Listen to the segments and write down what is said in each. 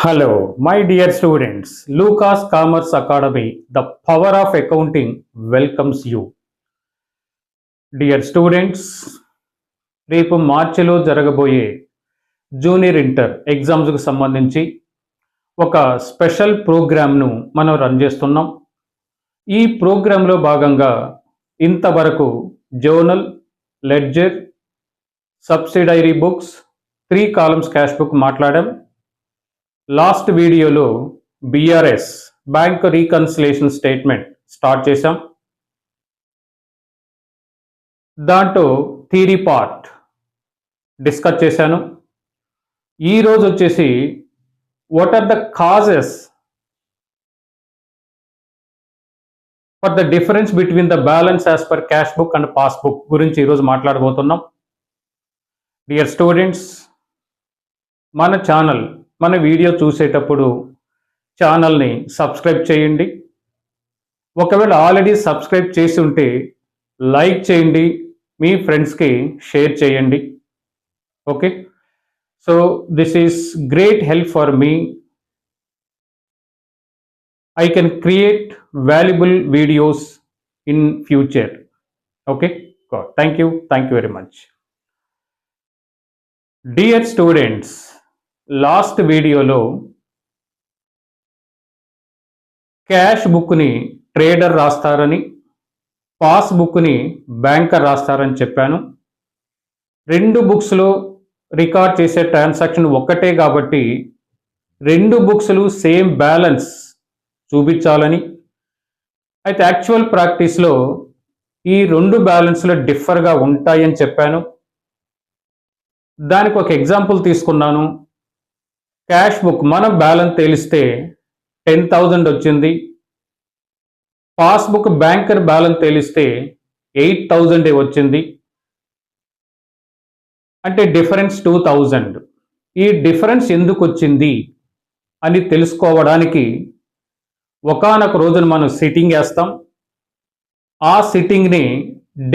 Hello, my dear students. Lucas Commerce Academy, the power of accounting welcomes you. Dear students, రేపు మార్చిలో జరగబోయే junior inter ఎగ్జామ్స్కు సంబంధించి ఒక special ప్రోగ్రామ్ను మనం రన్ చేస్తున్నాం. ఈ ప్రోగ్రాంలో భాగంగా ఇంతవరకు journal, ledger, subsidiary books, 3 columns cash book మాట్లాడాం. లాస్ట్ వీడియోలో BRS bank reconciliation statement start చేశాం. దాంట్లో థియరీ పార్ట్ డిస్కస్ చేశాను. ఈరోజు వచ్చేసి what are the causes for the difference between the balance as per cash book and pass book గురించి ఈరోజు మాట్లాడబోతున్నాం. డియర్ స్టూడెంట్స్, మన వీడియో చూసేటప్పుడు ఛానల్ని సబ్స్క్రైబ్ చేయండి. ఒకవేళ ఆల్రెడీ సబ్స్క్రైబ్ చేసి ఉంటే లైక్ చేయండి, మీ ఫ్రెండ్స్కి షేర్ చేయండి. Okay, so this is great help for me. I can create valuable videos in future. Okay, God, thank you very much. Dear students, last వీడియోలో క్యాష్ బుక్ని ట్రేడర్ రాస్తారని, పాస్ బుక్ని banker రాస్తారని చెప్పాను. 2 బుక్స్లో రికార్డ్ చేసే transaction ఒక్కటే కాబట్టి 2 బుక్స్లు same balance చూపించాలని. అయితే యాక్చువల్ ప్రాక్టీస్లో ఈ 2 బ్యాలెన్స్లు డిఫర్గా ఉంటాయని చెప్పాను. దానికి ఒక ఎగ్జాంపుల్ తీసుకున్నాను. క్యాష్ బుక్ మనం బ్యాలెన్స్ తేలిస్తే 10,000 వచ్చింది. పాస్బుక్ బ్యాంకర్ బ్యాలెన్స్ తేలిస్తే 8,000 వచ్చింది. అంటే డిఫరెన్స్ 2,000. ఈ డిఫరెన్స్ ఎందుకు వచ్చింది అని తెలుసుకోవడానికి ఒకానొక రోజున మనం సిట్టింగ్ వేస్తాం. ఆ సిట్టింగ్ని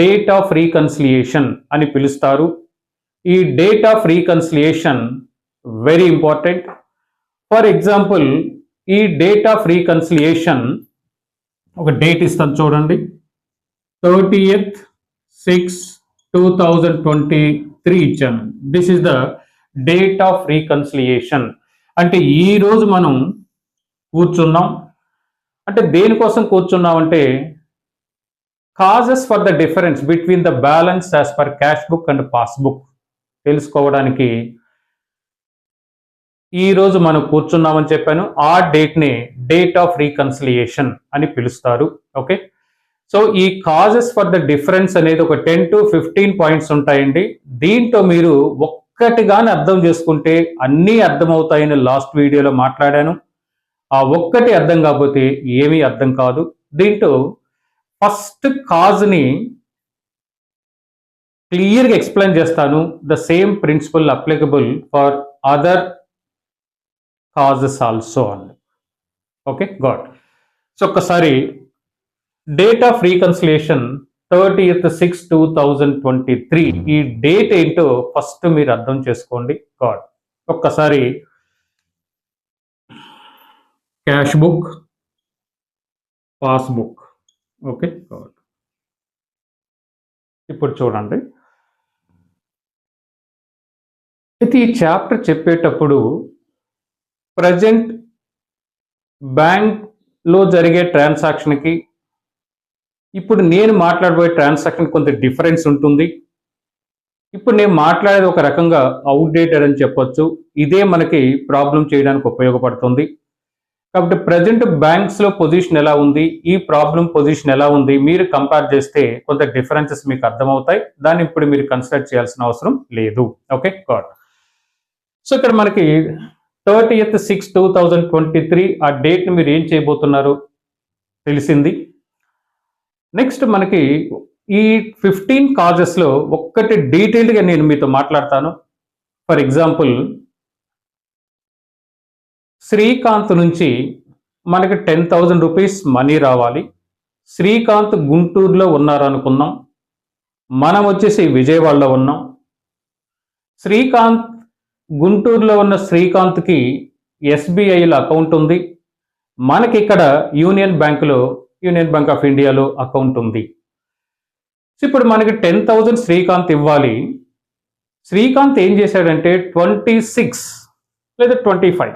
డేట్ ఆఫ్ రీకన్సిలియేషన్ అని పిలుస్తారు. ఈ date of reconciliation very important. For example, ఈ డేట్ ఆఫ్ రీకన్సిలియేషన్ ఒక డేట్ ఇస్తాను చూడండి. 30th 6 2023 ఇచ్చాను. This is the date of reconciliation. అంటే ఈరోజు మనం కూర్చున్నాం. అంటే దేనికోసం కూర్చున్నామంటే causes for the difference between the balance as per cash book and passbook తెలుసుకోవడానికి ఈరోజు మనం కూర్చున్నామని చెప్పాను. ఆ డేట్ని డేట్ ఆఫ్ రీకన్సిలియేషన్ అని పిలుస్తారు. ఓకే, సో ఈ కాజెస్ ఫర్ ద డిఫరెన్స్ అనేది ఒక 10 to 15 పాయింట్స్ ఉంటాయండి. దీంట్లో మీరు ఒక్కటిగానే అర్థం చేసుకుంటే అన్నీ అర్థమవుతాయని లాస్ట్ వీడియోలో మాట్లాడాను. ఆ ఒక్కటి అర్థం కాకపోతే ఏమీ అర్థం కాదు. దీంట్లో ఫస్ట్ కాజ్ని క్లియర్గా ఎక్స్ప్లెయిన్ చేస్తాను. The same principle applicable for other causes also అని. Okay, God. సో ఒక్కసారి డేట్ ఆఫ్ రీకన్సిలియేషన్ 30th 6 2023 ఈ డేట్ ఏంటో ఫస్ట్ మీరు అర్థం చేసుకోండి. గాడ్, ఒక్కసారి cash book, passbook. Okay, God. ఇప్పుడు చూడండి, అయితే ఈ చాప్టర్ చెప్పేటప్పుడు ప్రజెంట్ బ్యాంక్లో జరిగే ట్రాన్సాక్షన్కి ఇప్పుడు నేను మాట్లాడబోయే ట్రాన్సాక్షన్ కొంత డిఫరెన్స్ ఉంటుంది. ఇప్పుడు నేను మాట్లాడేది ఒక రకంగా అవుట్డేటెడ్ అని చెప్పొచ్చు. ఇదే మనకి ప్రాబ్లం చేయడానికి ఉపయోగపడుతుంది. కాబట్టి ప్రజెంట్ బ్యాంక్స్లో పొజిషన్ ఎలా ఉంది, ఈ ప్రాబ్లం పొజిషన్ ఎలా ఉంది, మీరు కంపేర్ చేస్తే కొంత డిఫరెన్సెస్ మీకు అర్థమవుతాయి. దాన్ని ఇప్పుడు మీరు కన్సిడర్ చేయాల్సిన అవసరం లేదు. Okay, God. సో ఇక్కడ మనకి 30th 6 2023 ఆ డేట్ని మీరు ఏం చేయబోతున్నారు తెలిసింది. నెక్స్ట్ మనకి ఈ 15 కాజెస్లో ఒక్కటి డీటెయిల్గా నేను మీతో మాట్లాడతాను. ఫర్ ఎగ్జాంపుల్, శ్రీకాంత్ నుంచి మనకి 10,000 రూపీస్ మనీ రావాలి. శ్రీకాంత్ గుంటూరులో ఉన్నారనుకుందాం, మనం వచ్చేసి విజయవాడలో ఉన్నాం. గుంటూరులో ఉన్న శ్రీకాంత్కి ఎస్బీఐలో అకౌంట్ ఉంది, మనకి ఇక్కడ యూనియన్ బ్యాంక్ ఆఫ్ ఇండియాలో అకౌంట్ ఉంది. సో ఇప్పుడు మనకి 10,000 శ్రీకాంత్ ఇవ్వాలి. శ్రీకాంత్ ఏం చేశాడంటే 26 లేదా 25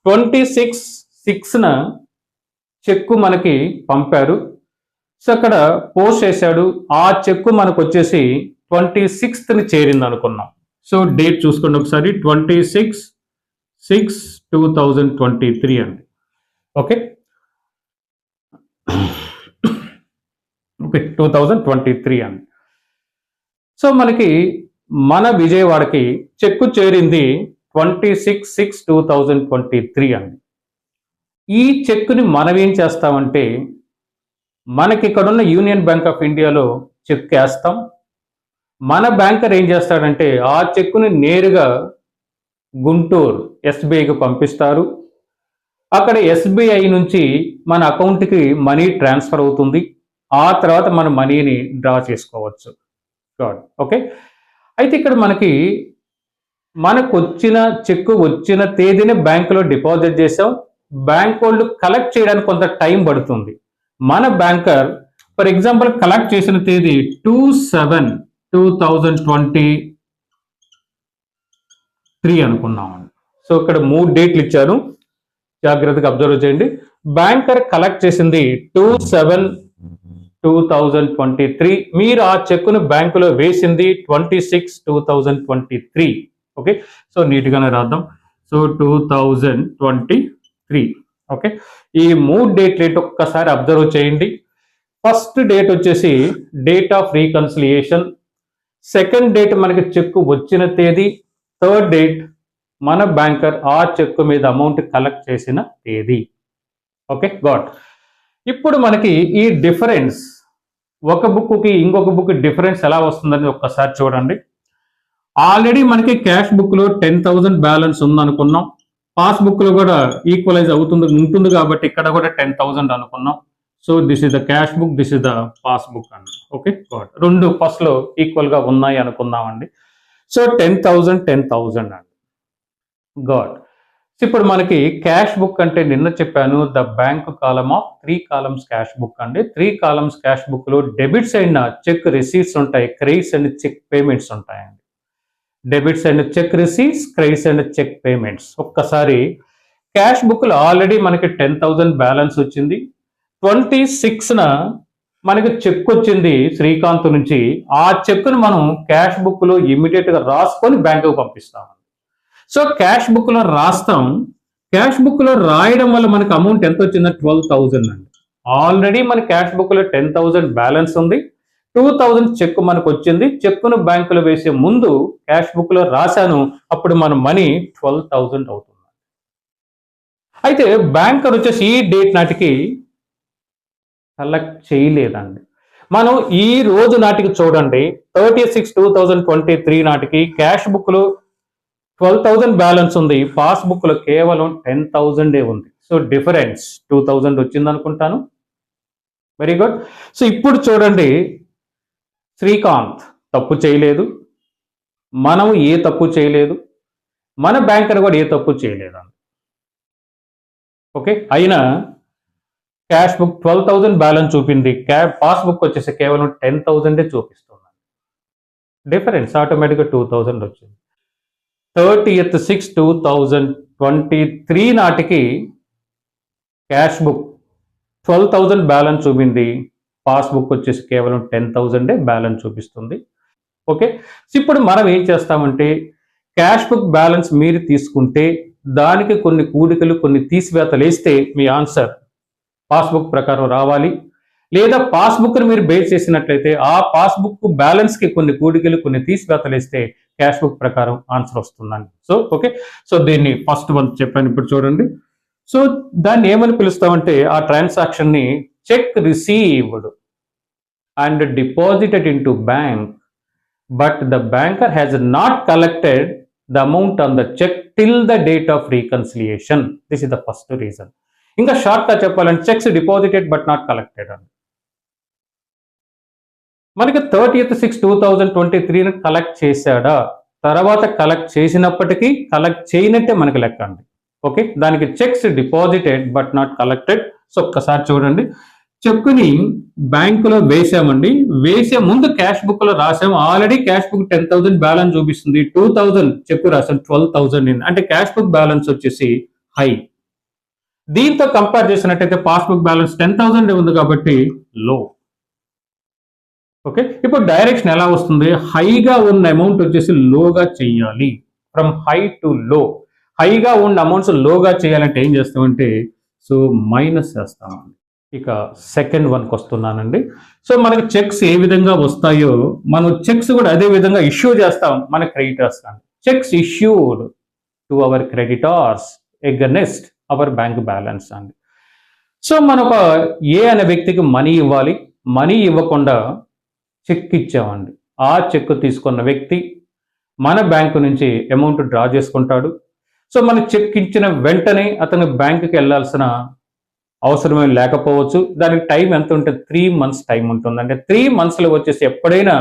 26/6న చెక్కు మనకి పంపారు. సో అక్కడ పోస్ట్ చేశాడు. ఆ చెక్కు మనకు వచ్చేసి 26ని చేరింది అనుకున్నాం. సో డేట్ చూసుకోండి ఒకసారి, 26/6/2023 అండి. ఓకే 2023 అండి. సో మనకి మన విజయవాడకి చెక్కు చేరింది 26/6/2023 అండి. ఈ చెక్కుని మనం ఏం చేస్తామంటే మనకి ఇక్కడున్న యూనియన్ బ్యాంక్ ఆఫ్ ఇండియాలో చెక్ వేస్తాం. మన బ్యాంకర్ ఏం చేస్తాడంటే ఆ చెక్కుని నేరుగా గుంటూరు ఎస్బీఐకి పంపిస్తారు. అక్కడ ఎస్బీఐ నుంచి మన అకౌంట్కి మనీ ట్రాన్స్ఫర్ అవుతుంది. ఆ తర్వాత మన మనీని డ్రా చేసుకోవచ్చు. ఓకే, అయితే ఇక్కడ మనకు వచ్చిన చెక్కు వచ్చిన తేదీని బ్యాంకులో డిపాజిట్ చేసాం. బ్యాంక్ వాళ్ళు కలెక్ట్ చేయడానికి కొంత టైం పడుతుంది. మన బ్యాంకర్ ఫర్ ఎగ్జాంపుల్ కలెక్ట్ చేసిన తేదీ 2/7/2023 అనుకున్నామండి. సో ఇక్కడ 3 డేట్లు ఇచ్చారు, జాగ్రత్తగా అబ్జర్వ్ చేయండి. బ్యాంకర్ కలెక్ట్ చేసింది 2/7/2023. మీరు ఆ చెక్కును బ్యాంకులో వేసింది 26/2023. ఓకే, సో నీట్గానే రాద్దాం. సో 2023. ఓకే, ఈ 3 డేట్ రేట్ ఒక్కసారి అబ్జర్వ్ చేయండి. ఫస్ట్ డేట్ వచ్చేసి date of reconciliation, second date మనకి చెక్కు వచ్చిన తేదీ, థర్డ్ డేట్ మన బ్యాంకర్ ఆ చెక్కు మీద అమౌంట్ కలెక్ట్ చేసిన తేదీ. Okay got. ఇప్పుడు మనకి ఈ డిఫరెన్స్ ఒక బుక్కి ఇంకొక బుక్ డిఫరెన్స్ ఎలా వస్తుందని ఒక్కసారి చూడండి. ఆల్రెడీ మనకి క్యాష్ బుక్లో 10,000 బ్యాలెన్స్ ఉందనుకున్నాం. పాస్బుక్లో కూడా ఈక్వలైజ్ ఉంటుంది కాబట్టి ఇక్కడ కూడా 10,000 అనుకున్నాం. So this is the cash book, this is the passbook అండి. ఓకే గాట్, రెండు ఫస్ట్లో ఈక్వల్గా ఉన్నాయి అనుకుందామండి. సో 10,000 అండి. గాట్. ఇప్పుడు మనకి క్యాష్ బుక్ అంటే నిన్న చెప్పాను the bank column of 3 columns cash book అండి. 3 కాలమ్స్ క్యాష్ బుక్ లో డెబిట్స్ అండ్ చెక్ రిసీట్స్ ఉంటాయి, క్రెడిట్స్ అండ్ చెక్ పేమెంట్స్ ఉంటాయండి. Debits and cheque receipts, credits and cheque payments. ఒక్కసారి క్యాష్ బుక్ లో ఆల్రెడీ మనకి 10,000 బ్యాలెన్స్ వచ్చింది. 26న మనకి చెక్ వచ్చింది శ్రీకాంత్ నుంచి. ఆ చెక్ను మనం క్యాష్ బుక్ లో ఇమీడియట్ గా రాసుకొని బ్యాంకుకు పంపిస్తాం. సో క్యాష్ బుక్ లో రాస్తాం. క్యాష్ బుక్ లో రాయడం వల్ల మనకి అమౌంట్ ఎంత వచ్చిందంటే 12,000 అండి. ఆల్రెడీ మన క్యాష్ బుక్ లో 10,000 బ్యాలెన్స్ ఉంది, 2,000 చెక్ మనకు వచ్చింది. చెక్కును బ్యాంకులో వేసే ముందు క్యాష్ బుక్ లో రాశాను, అప్పుడు మన మనీ 12,000 అవుతుంది. అయితే బ్యాంకర్ వచ్చేసి ఈ డేట్ నాటికి కలెక్ట్ చేయలేదండి. మనం ఈ రోజు నాటికి చూడండి, 30/6/2023 నాటికి క్యాష్ బుక్ లో 12,000 బ్యాలెన్స్ ఉంది, పాస్బుక్ లో కేవలం 10,000 ఉంది. సో డిఫరెన్స్ 2,000 వచ్చింది అనుకుంటాను. Very good. సో ఇప్పుడు చూడండి, శ్రీకాంత్ తప్పు చేయలేదు, మనం ఏ తప్పు చేయలేదు, మన బ్యాంకర్ కూడా ఏ తప్పు చేయలేదు. ఓకే, అయినా క్యాష్ బుక్ 12,000 బ్యాలెన్స్ చూపింది, పాస్బుక్ వచ్చేసి కేవలం 10,000 చూపిస్తుంది. డిఫరెన్స్ ఆటోమేటిక్గా 2,000 వచ్చింది. 30/6/2023 నాటికి క్యాష్ బుక్ 12,000 బ్యాలెన్స్ చూపింది, పాస్బుక్ వచ్చేసి కేవలం 10,000 బ్యాలెన్స్ చూపిస్తుంది. ఓకే, ఇప్పుడు మనం ఏం చేస్తామంటే క్యాష్ బుక్ బ్యాలెన్స్ మీరు తీసుకుంటే దానికి కొన్ని కూడికలు కొన్ని తీసివేతలు వేస్తే మీ ఆన్సర్ పాస్బుక్ ప్రకారం రావాలి. లేదా పాస్బుక్ని మీరు బేస్ చేసినట్లయితే ఆ పాస్బుక్ బ్యాలెన్స్కి కొన్ని కూడికలు కొన్ని తీసివేతలు వేస్తే క్యాష్ బుక్ ప్రకారం ఆన్సర్ వస్తుందండి. సో ఓకే, సో దీన్ని ఫస్ట్ వన్ చెప్పాను. ఇప్పుడు చూడండి, సో దాన్ని ఏమని పిలుస్తామంటే ఆ ట్రాన్సాక్షన్ని cheque received and deposited into bank but the banker has not collected the amount on the cheque till the date of reconciliation. This is the first reason. ఇంకా short గా చెప్పాలంటే cheques deposited but not collected అండి. మనకి 30/6/2023 collect చేశాడా, తర్వాత collect చేసినప్పటికీ collect చేయనట్టే మనకి లెక్క అండి. ఓకే, దానికి checks deposited but not collected. So ఒక్కసారి చూడండి, చెక్కుని బ్యాంకులో వేసామండి, వేసే ముందు క్యాష్ బుక్ లో రాసాము, ఆల్రెడీ క్యాష్ బుక్ 10,000 బ్యాలెన్స్ చూపిస్తుంది, 2,000 చెక్కు రాసాం, 12,000 అంటే క్యాష్ బుక్ బ్యాలెన్స్ వచ్చేసి హై. దీంతో కంపేర్ చేసినట్టయితే పాస్బుక్ బ్యాలెన్స్ 10,000 ఉంది కాబట్టి లో. ఓకే, ఇప్పుడు డైరెక్షన్ ఎలా వస్తుంది, హైగా ఉన్న అమౌంట్ వచ్చేసి లోగా చెయ్యాలి, ఫ్రమ్ హై టు లో. హైగా ఉన్న అమౌంట్స్ లోగా చేయాలంటే ఏం చేస్తామంటే సో మైనస్ చేస్తామండి. ఇక సెకండ్ వన్కి వస్తున్నానండి. సో మనకి చెక్స్ ఏ విధంగా వస్తాయో మనం చెక్స్ కూడా అదే విధంగా ఇష్యూ చేస్తాం మన creditors. Cheques issued to our creditors against our bank balance అండి. సో మన ఒక ఏ అనే వ్యక్తికి మనీ ఇవ్వాలి, మనీ ఇవ్వకుండా చెక్ ఇచ్చామండి. ఆ చెక్ తీసుకున్న వ్యక్తి మన బ్యాంకు నుంచి అమౌంట్ డ్రా చేసుకుంటాడు. సో మన చెక్ ఇచ్చిన వెంటనే అతను బ్యాంకుకి వెళ్ళాల్సిన అవసరమే లేకపోవచ్చు. దానికి టైం ఎంత ఉంటుంది, 3 months టైం ఉంటుంది. అంటే 3 monthsలో వచ్చేసి ఎప్పుడైనా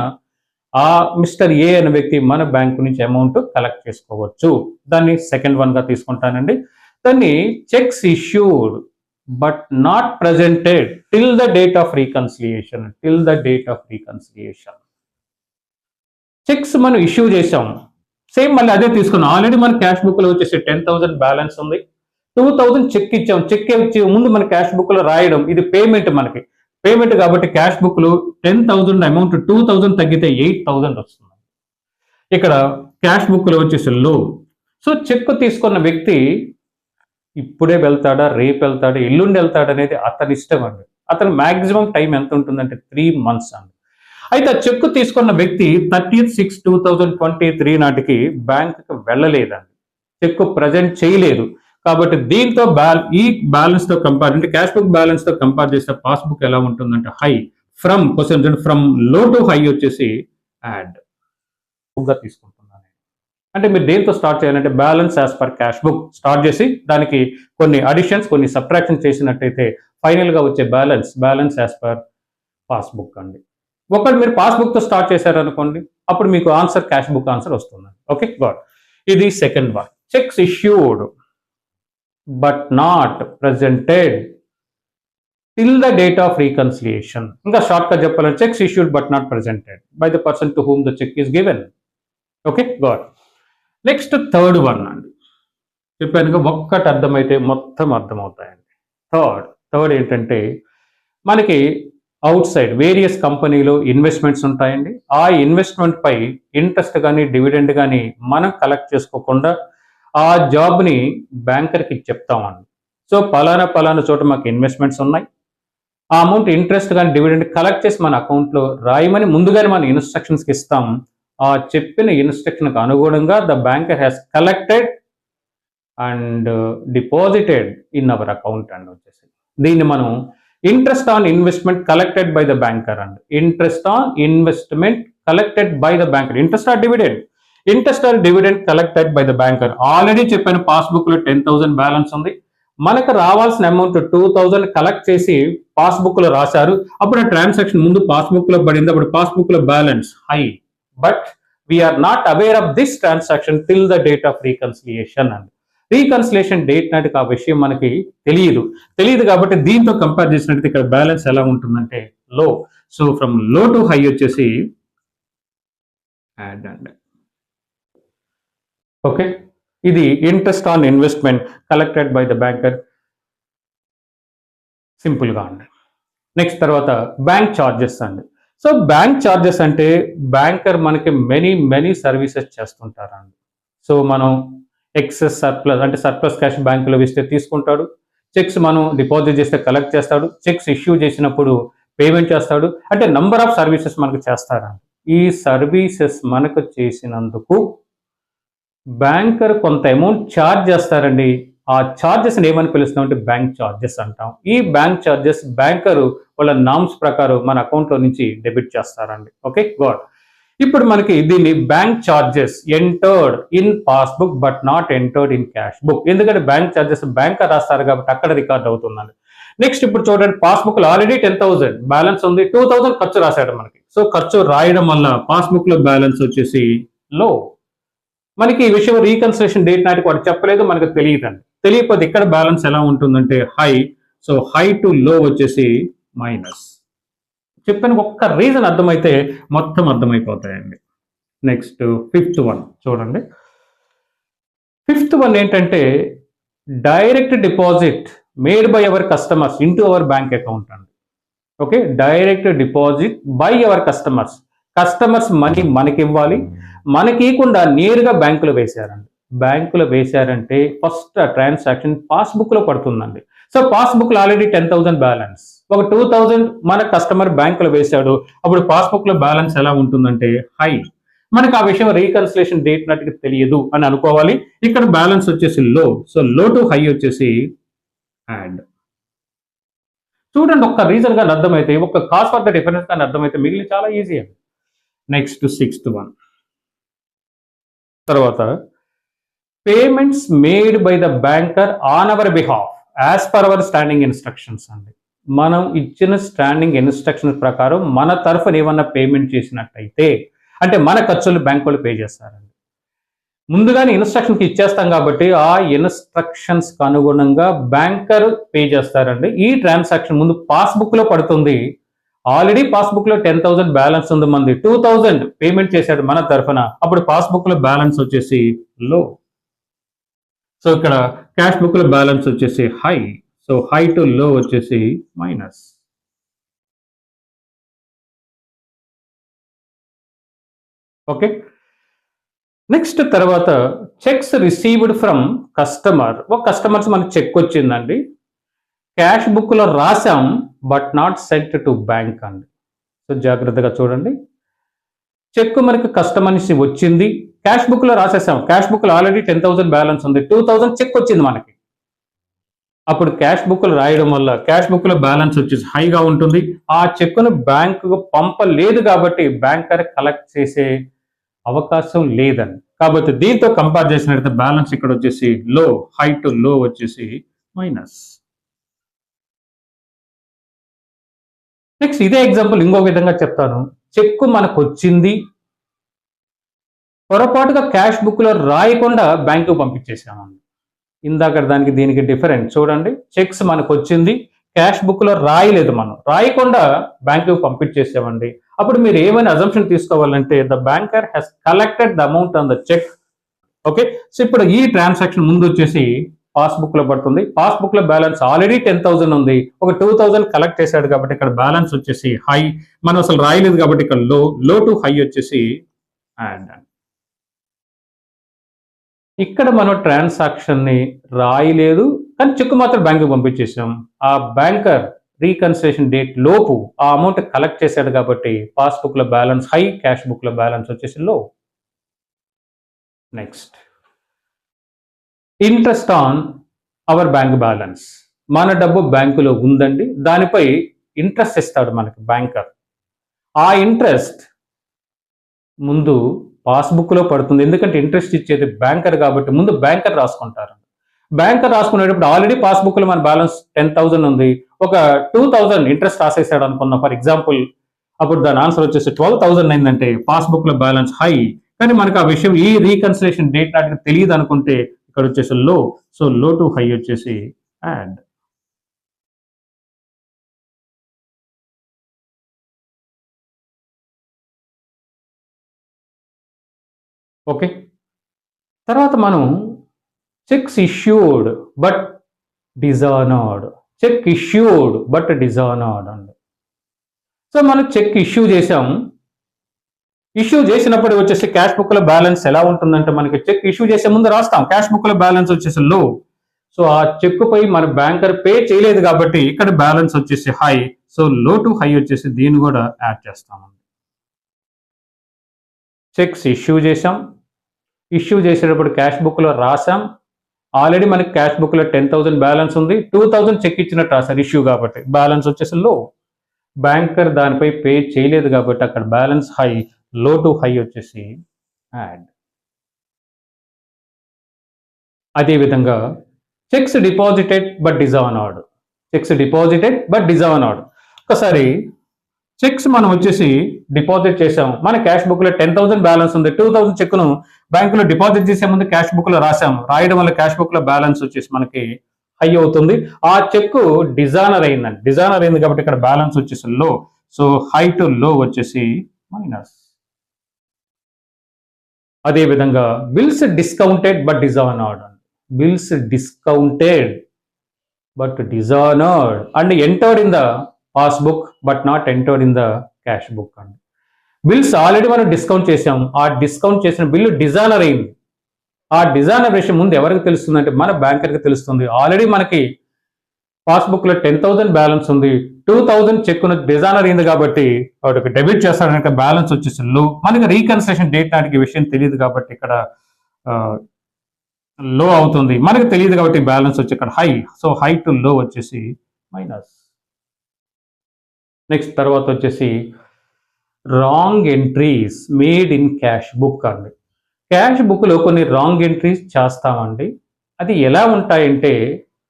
ఆ మిస్టర్ ఏ అనే వ్యక్తి మన బ్యాంకు నుంచి అమౌంట్ కలెక్ట్ చేసుకోవచ్చు. దాన్ని సెకండ్ వన్గా తీసుకుంటానండి. దాన్ని checks issued but not presented till the date of reconciliation. Checks మనం ఇష్యూ చేసాం, సేమ్ మళ్ళీ అదే తీసుకున్నాం. ఆల్రెడీ మన క్యాష్ బుక్ లో వచ్చేసి 10,000 బ్యాలెన్స్ ఉంది, 2,000 చెక్ ఇచ్చాం. చెక్ ఇచ్చే ముందు మన క్యాష్ బుక్ లో రాయడం, ఇది పేమెంట్, మనకి పేమెంట్ కాబట్టి క్యాష్ బుక్ లో 10,000 అమౌంట్ 2,000 తగ్గితే 8,000 వస్తుంది. ఇక్కడ క్యాష్ బుక్ లో వచ్చేసి లో. సో చెక్ తీసుకున్న వ్యక్తి ఇప్పుడే వెళ్తాడా, రేపు వెళ్తాడా, ఎల్లుండి వెళ్తాడా అనేది అతని ఇష్టం అండి. అతను మాక్సిమం టైం ఎంత ఉంటుందంటే 3 months అండి. అయితే ఆ చెక్ తీసుకున్న వ్యక్తి 30/6/2023 నాటికి బ్యాంకుకి వెళ్ళలేదండి, చెక్ ప్రజెంట్ చేయలేదు. కాబట్టి దీంతో ఈ బ్యాలెన్స్ తో కంపేర్ అంటే క్యాష్ బుక్ బ్యాలెన్స్ తో కంపేర్ చేస్తే పాస్బుక్ ఎలా ఉంటుందంటే హై. ఫ్రమ్ క్వశ్చన్ ఫ్రమ్ లో టు హై వచ్చేసి యాడ్ గా తీసుకుంటున్నాను. అంటే మీరు దేంతో స్టార్ట్ చేయాలంటే balance as per cash book start చేసి దానికి కొన్ని అడిషన్స్ కొన్ని సబ్ట్రాక్షన్ చేసినట్టయితే ఫైనల్ గా వచ్చే బ్యాలెన్స్ యాజ్ పర్ పాస్బుక్ అండి. ఒకటి మీరు పాస్బుక్ తో స్టార్ట్ చేశారనుకోండి, అప్పుడు మీకు ఆన్సర్ క్యాష్ బుక్ ఆన్సర్ వస్తుంది. ఓకే గాడ్, ఇది second one. Cheques issued but not presented till the date of reconciliation. ఇంకా షార్ట్ గా చెప్పాలంటే cheques issued but not presented by the person to whom the cheque is given. Okay గాడ్. Next third one అండి. చెప్పాను ఒక్కటి అర్థమైతే మొత్తం అర్థమవుతాయండి. థర్డ్ ఏంటంటే మనకి అవుట్ సైడ్ వేరియస్ కంపెనీలో ఇన్వెస్ట్మెంట్స్ ఉంటాయండి. ఆ ఇన్వెస్ట్మెంట్ పై ఇంట్రెస్ట్ కానీ డివిడెండ్ కానీ మనం కలెక్ట్ చేసుకోకుండా ఆ జాబ్ని బ్యాంకర్కి చెప్తామండి. సో పలానా చోట మాకు ఇన్వెస్ట్మెంట్స్ ఉన్నాయి, ఆ అమౌంట్ ఇంట్రెస్ట్ కానీ డివిడెండ్ కలెక్ట్ చేసి మన అకౌంట్లో రాయమని ముందుగానే మన ఇన్స్ట్రక్షన్స్కి ఇస్తాం. ఆ చెప్పిన ఇన్స్ట్రక్షన్కి అనుగుణంగా the banker has collected and deposited in our account అండి. వచ్చేసి దీన్ని మనం interest on investment collected by the banker and interest on investment collected by the banker. Interest or dividend collected by the banker. Already చెప్పాను passbook లో 10,000 balance ఉంది, మనకు రావాల్సిన amount 2,000 collect చేసి పాస్బుక్ లో రాశారు. అప్పుడు ట్రాన్సాక్షన్ ముందు పాస్బుక్ లో పడింది, అప్పుడు పాస్బుక్ లో balance high. But we are not aware of this transaction till the date of reconciliation and reconciliation date నాటికి ఆ విషయం మనకి తెలియదు కాబట్టి దీంతో కంపేర్ చేసినట్టు ఇక్కడ బ్యాలెన్స్ ఎలా ఉంటుందంటే లో. సో ఫ్రమ్ లో టు హై వచ్చేసి యాడ్ అండ్ ఓకే, ఇది interest on investment collected by the banker, simple గా అండి. నెక్స్ట్ తర్వాత బ్యాంక్ చార్జెస్ అండి. సో బ్యాంక్ చార్జెస్ అంటే బ్యాంకర్ మనకి మెనీ సర్వీసెస్ చేస్తుంటారండి. సో మనం ఎక్సెస్ సర్ప్లస్ అంటే సర్ప్లస్ క్యాష్ బ్యాంకులో వేస్తే తీసుకుంటాడు, చెక్స్ మనం డిపాజిట్ చేస్తే కలెక్ట్ చేస్తాడు, చెక్స్ ఇష్యూ చేసినప్పుడు పేమెంట్ చేస్తాడు, అంటే నంబర్ ఆఫ్ సర్వీసెస్ మనకు చేస్తారండి. ఈ సర్వీసెస్ మనకు చేసినందుకు బ్యాంకర్ కొంత అమౌంట్ ఛార్జ్ చేస్తారండి. ఆ ఛార్జెస్ ఏమని పిలుస్తాం అంటే బ్యాంక్ ఛార్జెస్ అంటాం. ఈ బ్యాంక్ ఛార్జెస్ బ్యాంకరు వాళ్ళ నామ్స్ ప్రకారం మన అకౌంట్లో నుంచి డెబిట్ చేస్తారండి. Okay God. ఇప్పుడు మనకి దీన్ని bank charges entered in passbook but not entered in cash book. ఎందుకంటే బ్యాంక్ ఛార్జెస్ బ్యాంకర్ రాస్తారు కాబట్టి అక్కడ రికార్డ్ అవుతుందండి. నెక్స్ట్ ఇప్పుడు చూడండి, పాస్బుక్ లో ఆల్రెడీ 10,000 బ్యాలెన్స్ ఉంది, 2,000 ఖర్చు రాశాడు మనకి. సో ఖర్చు రాయడం వల్ల పాస్బుక్ లో బ్యాలెన్స్ వచ్చేసి లో. మనకి ఈ విషయం రీకన్సిలేషన్ డేట్ నాటికి వాడు చెప్పలేదు, మనకు తెలియదండి. తెలియకపోతే ఇక్కడ బ్యాలెన్స్ ఎలా ఉంటుందంటే హై. సో హై టు లో వచ్చేసి మైనస్. చెప్పిన ఒక్క రీజన్ అర్థమైతే మొత్తం అర్థమైపోతాయండి. నెక్స్ట్ ఫిఫ్త్ వన్ చూడండి. ఫిఫ్త్ వన్ ఏంటంటే direct deposit made by our customers into our bank account అండి. Okay, direct deposit by our customers. Customers money మనకి ఇవ్వాలి, మనకి ఇవ్వకుండా నేరుగా బ్యాంకులో వేశారండి. బ్యాంకులో వేశారంటే ఫస్ట్ ఆ ట్రాన్సాక్షన్ పాస్బుక్ లో పడుతుందండి. సో పాస్బుక్ లో ఆల్రెడీ 10,000 బ్యాలెన్స్, ఒక 2,000 మన కస్టమర్ బ్యాంకులో వేశాడు. అప్పుడు పాస్బుక్ లో బ్యాలెన్స్ ఎలా ఉంటుందంటే హై. మనకు ఆ విషయం రీకన్సిలేషన్ డేట్ నాటికి తెలియదు అని అనుకోవాలి. ఇక్కడ బ్యాలెన్స్ వచ్చేసి లో. సో లో టు హై వచ్చేసి యాడ్. చూడండి, ఒక్క రీజన్ కానీ అర్థమైతే, ఒక్క కాస్ ఫర్ ద డిఫరెన్స్ కానీ అర్థమైతే మిగిలిన చాలా ఈజీ అండి. నెక్స్ట్ సిక్స్త్ వన్ తర్వాత payments made by the banker on our behalf as per our standing instructions అండి. మనం ఇచ్చిన స్టాండింగ్ ఇన్స్ట్రక్షన్ ప్రకారం మన తరఫున ఏమన్నా పేమెంట్ చేసినట్టయితే, అంటే మన ఖర్చులు బ్యాంక్ వాళ్ళు పే చేస్తారండి. ముందుగానే ఇన్స్ట్రక్షన్కి ఇచ్చేస్తాం కాబట్టి ఆ ఇన్స్ట్రక్షన్స్కి అనుగుణంగా బ్యాంకర్ పే చేస్తారండి. ఈ ట్రాన్సాక్షన్ ముందు పాస్బుక్ లో పడుతుంది. ఆల్రెడీ పాస్బుక్ లో 10,000 బ్యాలెన్స్ ఉంది, మంది 2,000 పేమెంట్ చేశాడు మన తరఫున. అప్పుడు పాస్బుక్ లో బ్యాలెన్స్ వచ్చేసి లో. సో ఇక్కడ క్యాష్ బుక్ లో బ్యాలెన్స్ వచ్చేసి హై. సో హై టు లో వచ్చేసి మైనస్. ఓకే, నెక్స్ట్ తర్వాత చెక్స్ రిసీవ్డ్ ఫ్రమ్ కస్టమర్. ఒక కస్టమర్స్ మనకి చెక్ వచ్చిందండి, క్యాష్ బుక్ లో రాసాం but not sent to bank అండి. సో జాగ్రత్తగా చూడండి, చెక్ మనకి కస్టమర్ నుంచి వచ్చింది, క్యాష్ బుక్ లో రాసేసాం. క్యాష్ బుక్ లో ఆల్రెడీ 10,000 బ్యాలెన్స్ ఉంది, 2,000 చెక్ వచ్చింది మనకి. అప్పుడు క్యాష్ బుక్ లో రాయడం వల్ల క్యాష్ బుక్ లో బ్యాలెన్స్ వచ్చేసి హైగా ఉంటుంది. ఆ చెక్కును బ్యాంకు పంపలేదు కాబట్టి బ్యాంకర్ కలెక్ట్ చేసే అవకాశం లేదని. కాబట్టి దీంతో కంపేర్ చేసినట్లయితే బ్యాలెన్స్ ఇక్కడ వచ్చేసి లో. హై టు లో వచ్చేసి మైనస్. నెక్స్ట్ ఇదే ఎగ్జాంపుల్ ఇంకో విధంగా చెప్తాను. చెక్కు మనకు వచ్చింది, పొరపాటుగా క్యాష్ బుక్ లో రాయకుండా బ్యాంకు పంపించేసామండి. ఇందాక దానికి దీనికి డిఫరెంట్ చూడండి. చెక్స్ మనకు వచ్చింది, క్యాష్ బుక్ లో రాయలేదు, మనం రాయకుండా బ్యాంకు పంపించేసామండి. అప్పుడు మీరు ఏమైనా అజంప్షన్ తీసుకోవాలంటే the banker has collected the amount on the cheque. Okay, so ఇప్పుడు ఈ ట్రాన్సాక్షన్ ముందు వచ్చేసి పాస్బుక్ లో పడుతుంది. పాస్బుక్ లో బ్యాలెన్స్ ఆల్రెడీ 10,000 ఉంది, ఒక 2,000 కలెక్ట్ చేశాడు కాబట్టి ఇక్కడ బ్యాలెన్స్ వచ్చేసి హై. మనం అసలు రాయలేదు కాబట్టి ఇక్కడ లో. లో టు హై వచ్చేసి యాడ్. ఇక్కడ మనం ట్రాన్సాక్షన్ ని రాయలేదు కానీ చెక్ మాత్రం బ్యాంకు పంపించేసాం. ఆ బ్యాంకర్ రీకన్సిలేషన్ డేట్ లోపు ఆ అమౌంట్ కలెక్ట్ చేశాడు కాబట్టి పాస్బుక్ లో బ్యాలెన్స్ హై, క్యాష్ బుక్ లో బ్యాలెన్స్ వచ్చేసి లో. Next interest on hour bank balance. మన డబ్బు బ్యాంకులో ఉందండి, దానిపై ఇంట్రెస్ట్ ఇస్తాడు మనకి బ్యాంకర్. ఆ ఇంట్రెస్ట్ ముందు పాస్బుక్ లో పడుతుంది, ఎందుకంటే ఇంట్రెస్ట్ ఇచ్చేది బ్యాంకర్ కాబట్టి ముందు బ్యాంకర్ రాసుకుంటారు. బ్యాంకర్ రాసుకునేటప్పుడు ఆల్రెడీ పాస్బుక్ లో మన బ్యాలెన్స్ 10,000 ఉంది, ఒక 2,000 ఇంట్రెస్ట్ రాసేసాడు అనుకున్నాం ఫర్ ఎగ్జాంపుల్. అప్పుడు దాని ఆన్సర్ వచ్చేసి 12,000 అయిందంటే పాస్బుక్ లో బ్యాలెన్స్ హై. కానీ మనకు ఆ విషయం ఈ రీకన్సిలేషన్ డేట్ నాటికి తెలియదు అనుకుంటే ఇక్కడ వచ్చేసి లో. సో లో టు హై వచ్చేసి యాడ్. ఓకే, తర్వాత మనం cheques issued but dishonoured. Cheque issued but dishonoured అండి. సో మనం చెక్ ఇష్యూ చేసాం, ఇష్యూ చేసినప్పుడు వచ్చేసి క్యాష్ బుక్ లో బ్యాలెన్స్ ఎలా ఉంటుందంటే మనకి చెక్ ఇష్యూ చేసే ముందు రాస్తాం క్యాష్ బుక్ లో బ్యాలెన్స్ వచ్చేసి లో. సో ఆ చెక్ పై మన బ్యాంకర్ పే చేయలేదు కాబట్టి ఇక్కడ బ్యాలెన్స్ వచ్చేసి high. So low to high వచ్చేసి దీన్ని కూడా యాడ్ చేస్తామండి. చెక్స్ ఇష్యూ చేసాం, ఇష్యూ చేసేటప్పుడు క్యాష్ బుక్ లో రాసాం, ఆల్రెడీ మనకి క్యాష్ బుక్ లో 10,000 బ్యాలెన్స్ ఉంది, 2,000 చెక్ ఇచ్చినట్టు రాశారు ఇష్యూ కాబట్టి బ్యాలెన్స్ వచ్చేసి లో. బ్యాంకర్ దానిపై పే చేయలేదు కాబట్టి అక్కడ బ్యాలెన్స్ హై. లో టు హై వచ్చేసి యాడ్. అదేవిధంగా checks deposited but dishonoured. Checks deposited but dishonoured. ఒకసారి చెక్స్ మనం వచ్చేసి డిపాజిట్ చేసాం, మన క్యాష్ బుక్ లో 10,000 బ్యాలెన్స్ ఉంది, 2,000 చెక్ను బ్యాంకులో డిపాజిట్ చేసే ముందు క్యాష్ బుక్ లో రాసాం, రాయడం వల్ల క్యాష్ బుక్ లో బ్యాలెన్స్ వచ్చేసి మనకి హై అవుతుంది. ఆ చెక్ డిజానర్ అయిందండి, డిజానర్ అయింది కాబట్టి ఇక్కడ బ్యాలెన్స్ వచ్చేసి లో. సో హై టు లో వచ్చేసి మైనస్. అదే విధంగా bills discounted but dishonoured, bills discounted but dishonoured and entered in the passbook but not entered in the cash book అండి. బిల్స్ ఆల్రెడీ మనం డిస్కౌంట్ చేసాం, ఆ డిస్కౌంట్ చేసిన బిల్లు డిజానర్ అయింది. ఆ డిజానర్ విషయం ముందు ఎవరికి తెలుస్తుంది అంటే మన బ్యాంకర్కి తెలుస్తుంది. ఆల్రెడీ మనకి పాస్బుక్ లో 10,000 బ్యాలెన్స్ ఉంది, 2,000 చెక్ డిజానర్ అయింది కాబట్టి వాటికి డెబిట్ చేస్తాడు, బ్యాలెన్స్ వచ్చేసి లో. మనకి రీకన్స్ట్రక్షన్ డేట్ నాటికి విషయం తెలియదు కాబట్టి ఇక్కడ లో అవుతుంది, మనకు తెలియదు కాబట్టి బ్యాలెన్స్ వచ్చి ఇక్కడ హై. సో హై టు లో వచ్చేసి మైనస్. నెక్స్ట్ తర్వాత వచ్చేసి wrong entries made in cash book అండి. క్యాష్ బుక్లో కొన్ని రాంగ్ ఎంట్రీస్ చేస్తామండి. అది ఎలా ఉంటాయంటే,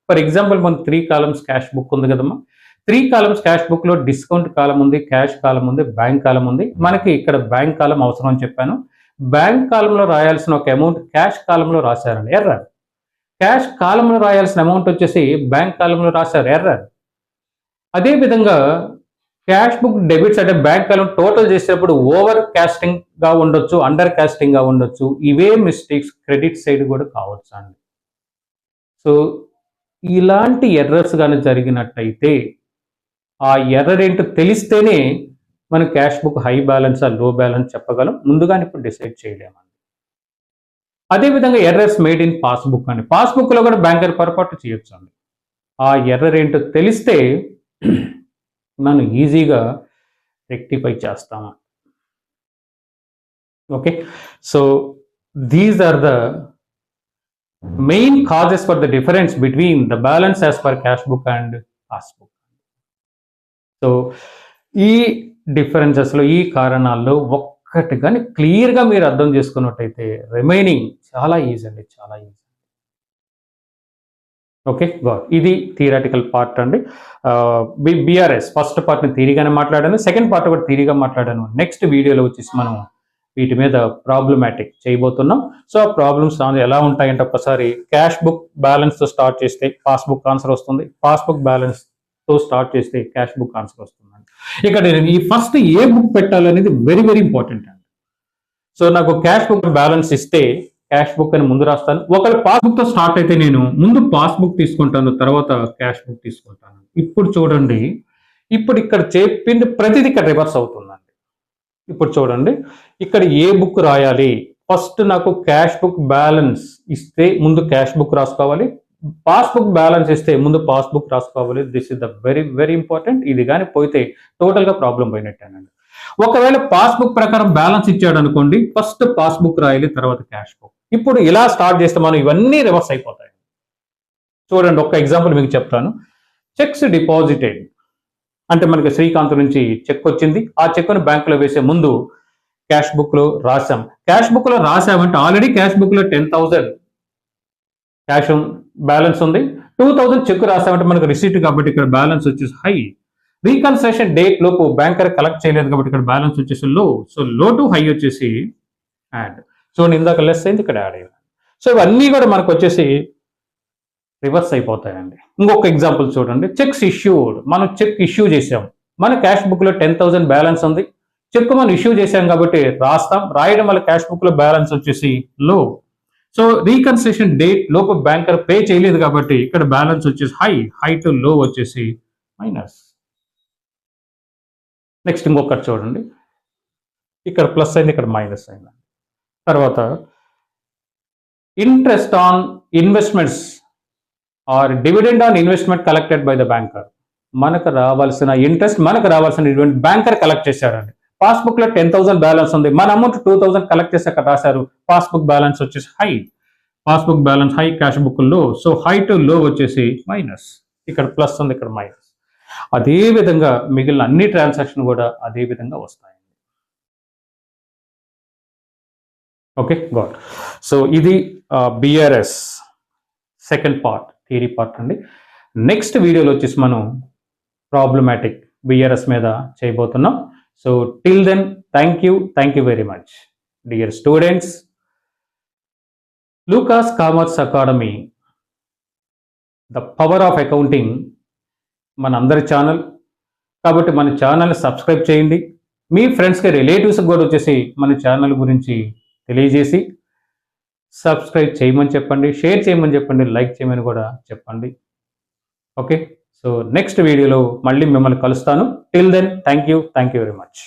ఫర్ ఎగ్జాంపుల్ మన 3 కాలమ్స్ క్యాష్ బుక్ ఉంది కదమ్మా, 3 కాలమ్స్ క్యాష్ బుక్లో డిస్కౌంట్ కాలం ఉంది, క్యాష్ కాలం ఉంది, బ్యాంక్ కాలం ఉంది. మనకి ఇక్కడ బ్యాంక్ కాలం అవసరం అని చెప్పాను. బ్యాంక్ కాలంలో రాయాల్సిన ఒక అమౌంట్ క్యాష్ కాలంలో రాశారండి, ఎర్రర్. క్యాష్ కాలంలో రాయాల్సిన అమౌంట్ వచ్చేసి బ్యాంక్ కాలంలో రాశారు, ఎర్రర్. అదేవిధంగా క్యాష్ బుక్ డెబిట్స్ అంటే బ్యాంక్ కాలం టోటల్ చేసేటప్పుడు ఓవర్ కాస్టింగ్ గా ఉండొచ్చు, అండర్ కాస్టింగ్ గా ఉండొచ్చు. ఇవే మిస్టేక్స్ క్రెడిట్ సైడ్ కూడా కావచ్చు అండి. సో ఇలాంటి ఎర్రర్స్ కానీ జరిగినట్టయితే ఆ ఎర్రర్ ఏంటో తెలిస్తేనే మనం క్యాష్ బుక్ హై బ్యాలెన్స్ లో బ్యాలెన్స్ చెప్పగలం, ముందుగానే ఇప్పుడు డిసైడ్ చేయలేమండి. అదేవిధంగా ఎర్రర్స్ మేడ్ ఇన్ పాస్బుక్ అండి. పాస్బుక్ లో కూడా బ్యాంకర్ పొరపాటు చేయొచ్చు అండి. ఆ ఎర్రర్ ఏంటో తెలిస్తే మనం ఈజీగా రెక్టిఫై చేస్తాము. Okay, so these are the main causes for the difference between the balance as per cash book and passbook. So ఈ డిఫరెన్సెస్లో, ఈ కారణాల్లో ఒక్కటి కానీ క్లియర్గా మీరు అర్థం చేసుకున్నట్టయితే రిమైనింగ్ చాలా ఈజీ అండి, చాలా ఈజీ. ఓకే, ఇది థియరాటికల్ పార్ట్ అండి. బిఆర్ఎస్ ఫస్ట్ పార్ట్ని థియరీగానే మాట్లాడాను, సెకండ్ పార్ట్ కూడా థియరీగా మాట్లాడాను. నెక్స్ట్ వీడియోలో వచ్చేసి మనం వీటి మీద ప్రాబ్లమాటిక్ చేయబోతున్నాం. సో ఆ ప్రాబ్లమ్స్ ఎలా ఉంటాయంటే, ఒక్కసారి క్యాష్ బుక్ బ్యాలెన్స్తో స్టార్ట్ చేస్తే పాస్బుక్ ఆన్సర్ వస్తుంది, పాస్బుక్ బ్యాలెన్స్తో స్టార్ట్ చేస్తే క్యాష్ బుక్ ఆన్సర్ వస్తుంది. ఇక్కడ నేను ఈ ఫస్ట్ ఏ బుక్ పెట్టాలనేది వెరీ వెరీ ఇంపార్టెంట్ అండి. సో నాకు క్యాష్ బుక్ బ్యాలెన్స్ ఇస్తే క్యాష్ బుక్ అని ముందు రాస్తాను. ఒకవేళ పాస్బుక్ తో స్టార్ట్ అయితే నేను ముందు పాస్బుక్ తీసుకుంటాను, తర్వాత క్యాష్ బుక్ తీసుకుంటాను. ఇప్పుడు చూడండి, ఇప్పుడు ఇక్కడ చెప్పింది ప్రతిదీ ఇక్కడ రివర్స్ అవుతుందండి. ఇప్పుడు చూడండి, ఇక్కడ ఏ బుక్ రాయాలి, ఫస్ట్ నాకు క్యాష్ బుక్ బ్యాలెన్స్ ఇస్తే ముందు క్యాష్ బుక్ రాసుకోవాలి, పాస్బుక్ బ్యాలెన్స్ ఇస్తే ముందు పాస్బుక్ రాసుకోవాలి. This is the very very important. ఇది కానీ పోతే టోటల్గా ప్రాబ్లం పోయినట్టేనండి. ఒకవేళ పాస్బుక్ ప్రకారం బ్యాలెన్స్ ఇచ్చాడు అనుకోండి, ఫస్ట్ పాస్బుక్ రాయాలి, తర్వాత క్యాష్ బుక్. ఇప్పుడు ఇలా స్టార్ట్ చేస్తే మనం ఇవన్నీ రివర్స్ అయిపోతాయి. చూడండి, ఒక ఎగ్జాంపుల్ మీకు చెప్తాను. చెక్స్ డిపాజిటెడ్ అంటే మనకి శ్రీకాంత్ నుంచి చెక్ వచ్చింది, ఆ చెక్ను బ్యాంకులో వేసే ముందు క్యాష్ బుక్ లో రాసాం. క్యాష్ బుక్ లో రాసామంటే ఆల్రెడీ క్యాష్ బుక్ లో 10,000 క్యాష్ బ్యాలెన్స్ ఉంది, 2,000 చెక్ రాసామంటే మనకు రిసీట్ కాబట్టి ఇక్కడ బ్యాలెన్స్ వచ్చేసి హై. రీకన్స్ట్రక్షన్ డేట్ లోపు బ్యాంకర్ కలెక్ట్ చేయలేదు కాబట్టి ఇక్కడ బ్యాలెన్స్ వచ్చేసి లో. సో లో టు హై వచ్చేసి యాడ్. సో ఇందాక లెస్ అయింది, ఇక్కడ యాడ్ అయ్యింది. సో ఇవన్నీ కూడా మనకు వచ్చేసి రివర్స్ అయిపోతాయండి. ఇంకొక ఎగ్జాంపుల్ చూడండి, చెక్స్ ఇష్యూడ్. మనం చెక్ ఇష్యూ చేసాం, మన క్యాష్ బుక్ లో 10,000 బ్యాలెన్స్ ఉంది, చెక్ మనం ఇష్యూ చేసాం కాబట్టి రాస్తాం, రాయడం వల్ల క్యాష్ బుక్ లో బ్యాలెన్స్ వచ్చేసి లో. సో రీకన్స్ట్రక్షన్ డేట్ లోపు బ్యాంకర్ పే చేయలేదు కాబట్టి ఇక్కడ బ్యాలెన్స్ వచ్చేసి హై, హై టు లో వచ్చేసి మైనస్. నెక్స్ట్ ఇంకొకటి చూడండి, ఇక్కడ ప్లస్ అయింది, ఇక్కడ మైనస్ అయింది. తర్వాత interest on investments or dividend on investment collected by the banker. మనకు రావాల్సిన ఇంట్రెస్ట్, మనకు రావాల్సిన బ్యాంకర్ కలెక్ట్ చేశారండి. పాస్బుక్ లో 10,000 బ్యాలెన్స్ ఉంది, మన అమౌంట్ 2,000 కలెక్ట్ చేసి అక్కడ రాశారు. పాస్బుక్ బ్యాలెన్స్ వచ్చేసి high, passbook balance high, cash book లో. సో హై టు లో వచ్చేసి మైనస్, ఇక్కడ ప్లస్ ఉంది, ఇక్కడ మైనస్. అదే విధంగా మిగిలిన అన్ని ట్రాన్సాక్షన్ కూడా అదే విధంగా వస్తాయి. Okay, God. సో ఇది BRS second part, theory part అండి. నెక్స్ట్ వీడియోలో వచ్చేసి మనం ప్రాబ్లమాటిక్ బిఆర్ఎస్ మీద చేయబోతున్నాం. So till then thank you very much dear students. Lucas commerce academy, the power of accounting మన అందరి ఛానల్. కాబట్టి మన ఛానల్ని సబ్స్క్రైబ్ చేయండి. మీ ఫ్రెండ్స్కి, రిలేటివ్స్కి కూడా వచ్చేసి మన ఛానల్ గురించి తెలియజేసి సబ్స్క్రైబ్ చేయమని చెప్పండి, షేర్ చేయమని చెప్పండి, లైక్ చేయమని కూడా చెప్పండి. ఓకే, సో నెక్స్ట్ వీడియోలో మళ్ళీ మిమ్మల్ని కలుస్తాను. Till then thank you very much.